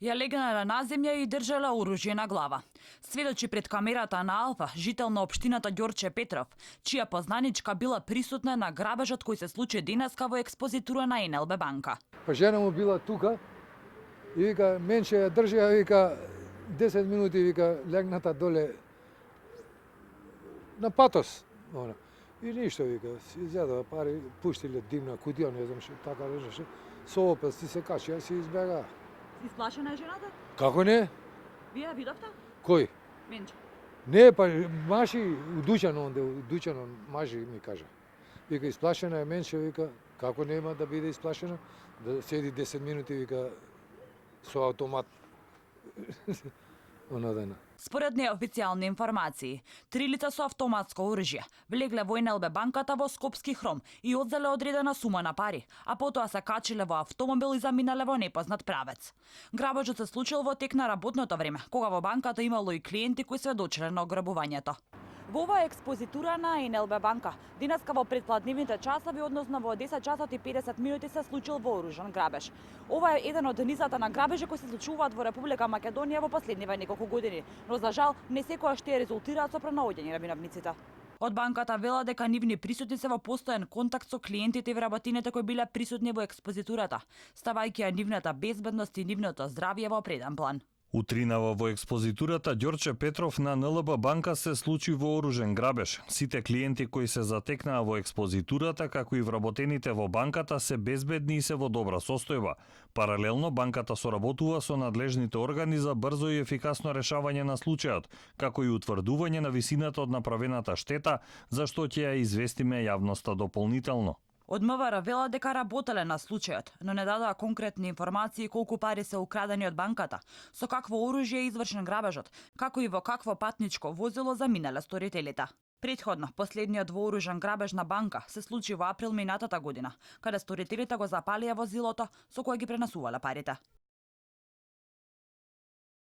Ја легнала на земја и држала оружје на глава. Сведочи пред камерата на Алфа, жител на општината Ѓорче Петров, чија познаничка била присутна на грабежот кој се случи денеска во експозитура на НЛБ банка. Па жена му била тука и вика, менче ја држи, вика, 10 минути, вика, легната доле на патос. И ништо, вика, си изјадува пари, пуштиле димна кутија, не знам што, така речеше. Со опел си се качи, ја си избега. Исплашена е жената? Како не? Вие видовте? Кој? Менче. Не, па маши у дуќанот маши ми кажа. Вика, исплашена е менче, вика, како нема да биде исплашена? Да седи 10 минути, вика, со автомат. Онадена. Според неофицијални информации, 3 лица со автоматско оружје влегле во НЛБ банката во Скопски хром и одзеле одредена сума на пари, а потоа се качиле во автомобил и заминале во непознат правец. Грабежот се случил во тек на работното време, кога во банката имало и клиенти кои сведочеле на ограбувањето. Во оваа експозитура на НЛБ банка, денеска во предпладнивните часови, односно во 10 часот и 50 минути се случил вооружен грабеж. Ова е еден од низата на грабежи кои се случуваат во Република Македонија во последниве неколку години, но за жал не секоја што резултираат со пронаоѓање на виновниците. Од банката вела дека нивни присутни се во постојан контакт со клиентите и вработините кои биле присутни во експозитурата, ставајќи ја нивната безбедност и нивното здравје во преден план. Утринава во експозитурата Ѓорче Петров на НЛБ банка се случи вооружен грабеж. Сите клиенти кои се затекнаа во експозитурата, како и вработените во банката, се безбедни и се во добра состојба. Паралелно, банката соработува со надлежните органи за брзо и ефикасно решавање на случајот, како и утврдување на висината од направената штета, за што ќе ја известиме јавноста дополнително. Од МВР вела дека работеле на случајот, но не дадоа конкретни информации колку пари се украдени од банката, со какво оружје е извршен грабежот, како и во какво патничко возило заминале сторителите. Претходно, последниот вооружен грабеж на банка се случи во април минатата година, каде сторителите го запалија возилото со кое ги пренесувале парите.